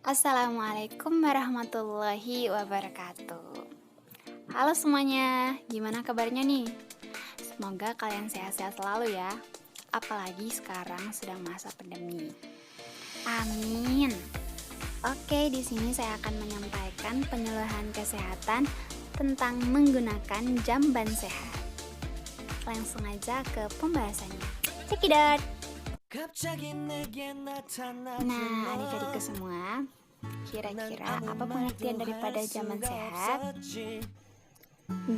Assalamualaikum warahmatullahi wabarakatuh. Halo semuanya, gimana kabarnya nih? Semoga kalian sehat-sehat selalu ya. Apalagi sekarang sedang masa pandemi. Amin. Oke, di sini saya akan menyampaikan penyuluhan kesehatan tentang menggunakan jamban sehat. Langsung aja ke pembahasannya. Cekidot. Nah, adik-adikku semua, kira-kira apa pengertian daripada jamban sehat?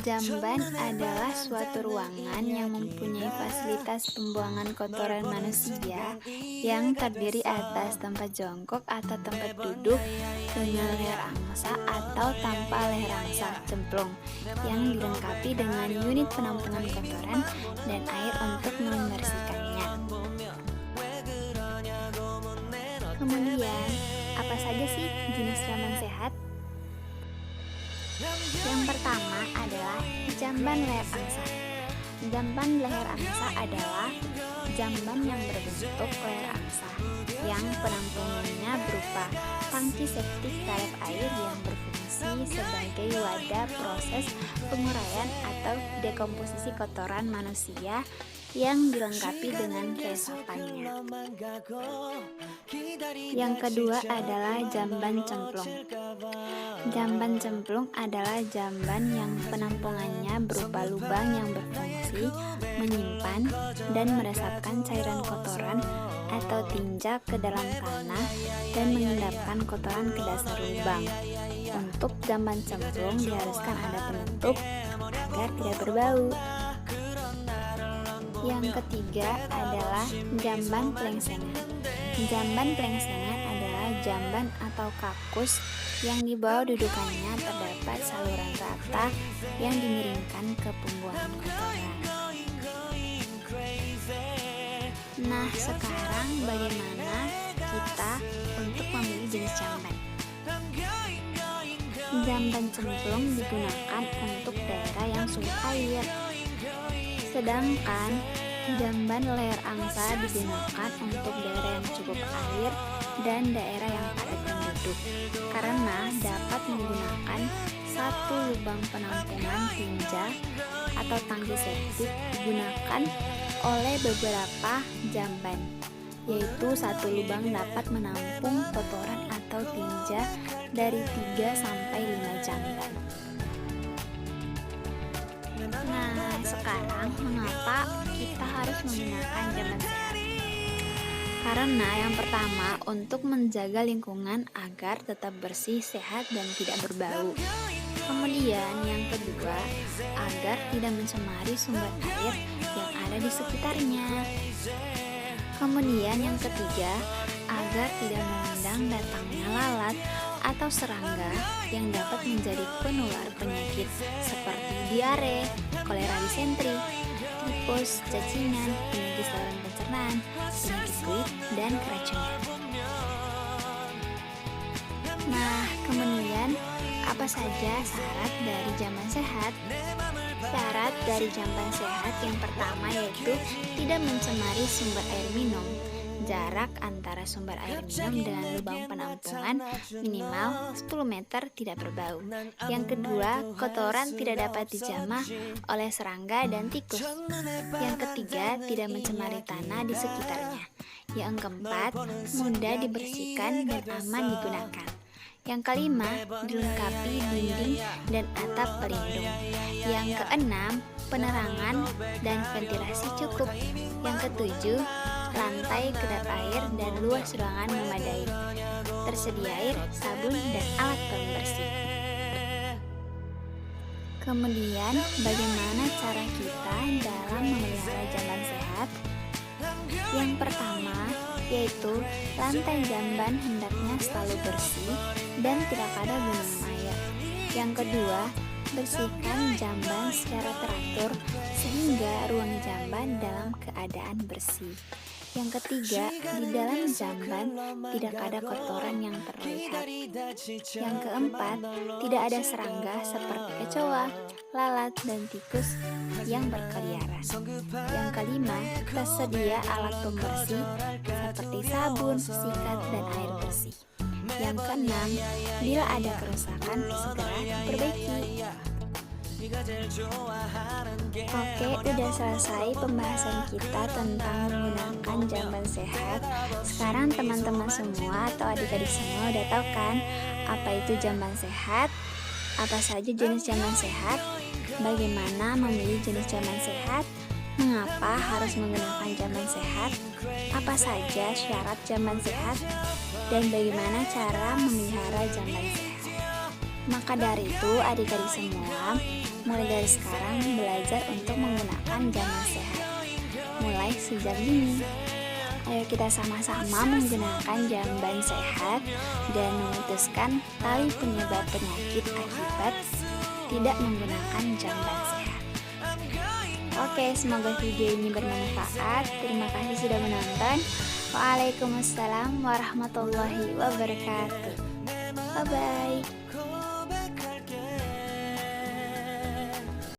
Jamban adalah suatu ruangan yang mempunyai fasilitas pembuangan kotoran manusia yang terdiri atas tempat jongkok atau tempat duduk dengan leher angsa atau tanpa leher angsa cemplung yang dilengkapi dengan unit penampungan kotoran dan air untuk membersihkannya. Kemudian, apa saja sih jenis jamban sehat? Yang pertama adalah jamban leher angsa. Jamban leher angsa adalah jamban yang berbentuk leher angsa yang penampungannya berupa tangki septik tarik air yang berfungsi sebagai wadah proses penguraian atau dekomposisi kotoran manusia yang dilengkapi dengan resapannya. Yang kedua adalah jamban cemplung. Jamban cemplung adalah jamban yang penampungannya berupa lubang yang berfungsi menyimpan dan meresapkan cairan kotoran atau tinja ke dalam tanah dan mengendapkan kotoran ke dasar lubang. Untuk jamban cemplung diharuskan ada penutup agar tidak berbau. Yang ketiga adalah jamban pelengsengan. Jamban pelengsengan adalah jamban atau kakus yang di bawah dudukannya terdapat saluran rata yang dimiringkan ke pembuangan kotoran. Nah, sekarang bagaimana kita untuk memilih jenis jamban? Jamban cemplung digunakan untuk daerah yang sulit air. Sedangkan jamban leher angsa digunakan untuk daerah yang cukup air dan daerah yang padat penduduk karena dapat menggunakan satu lubang penampungan tinja atau tangki septik digunakan oleh beberapa jamban, yaitu satu lubang dapat menampung kotoran atau tinja dari 3 sampai 5 jamban. Nah, sekarang mengapa kita harus menggunakan jamban sehat? Karena yang pertama, untuk menjaga lingkungan agar tetap bersih, sehat, dan tidak berbau. Kemudian yang kedua, agar tidak mencemari sumber air yang ada di sekitarnya. Kemudian yang ketiga, agar tidak mengundang datangnya lalat atau serangga yang dapat menjadi penular penyakit seperti diare, kolera disentri, tipus, cacingan, penyakit saluran pencernaan, penyakit kulit, dan keracunan. Nah, kemudian apa saja syarat dari jamban sehat? Syarat dari jamban sehat yang pertama yaitu tidak mencemari sumber air minum. Jarak antara sumber air minum dengan lubang penampungan minimal 10 meter tidak berbau. Yang kedua, kotoran tidak dapat dijamah oleh serangga dan tikus. Yang ketiga, tidak mencemari tanah di sekitarnya. Yang keempat, mudah dibersihkan dan aman digunakan. Yang kelima, dilengkapi dinding dan atap pelindung. Yang keenam, penerangan dan ventilasi cukup. Yang ketujuh, lantai kedap air dan luas ruangan memadai. Tersedia air, sabun, dan alat pembersih. Kemudian, bagaimana cara kita dalam memelihara jamban sehat? Yang pertama, yaitu lantai jamban hendaknya selalu bersih dan tidak ada genangan air. Yang kedua, bersihkan jamban secara teratur sehingga ruang jamban dalam keadaan bersih. Yang ketiga, di dalam jamban tidak ada kotoran yang terlihat. Yang keempat, tidak ada serangga seperti kecoa, lalat, dan tikus yang berkeliaran. Yang kelima, tersedia alat pembersih seperti sabun, sikat, dan air bersih. Yang keenam, bila ada kerusakan segera diperbaiki. Oke, udah selesai pembahasan kita tentang menggunakan jamban sehat. Sekarang teman-teman semua atau adik-adik semua udah tahu kan apa itu jamban sehat? Apa saja jenis jamban sehat? Bagaimana memilih jenis jamban sehat? Mengapa harus menggunakan jamban sehat? Apa saja syarat jamban sehat? Dan bagaimana cara memelihara jamban sehat? Maka dari itu adik-adik semua, mulai dari sekarang belajar untuk menggunakan jamban sehat. Mulai sejak dini. Ayo kita sama-sama menggunakan jamban sehat dan memutuskan tali penyebab penyakit akibat tidak menggunakan jamban sehat. Oke, semoga video ini bermanfaat. Terima kasih sudah menonton. Waalaikumsalam warahmatullahi wabarakatuh. Bye-bye.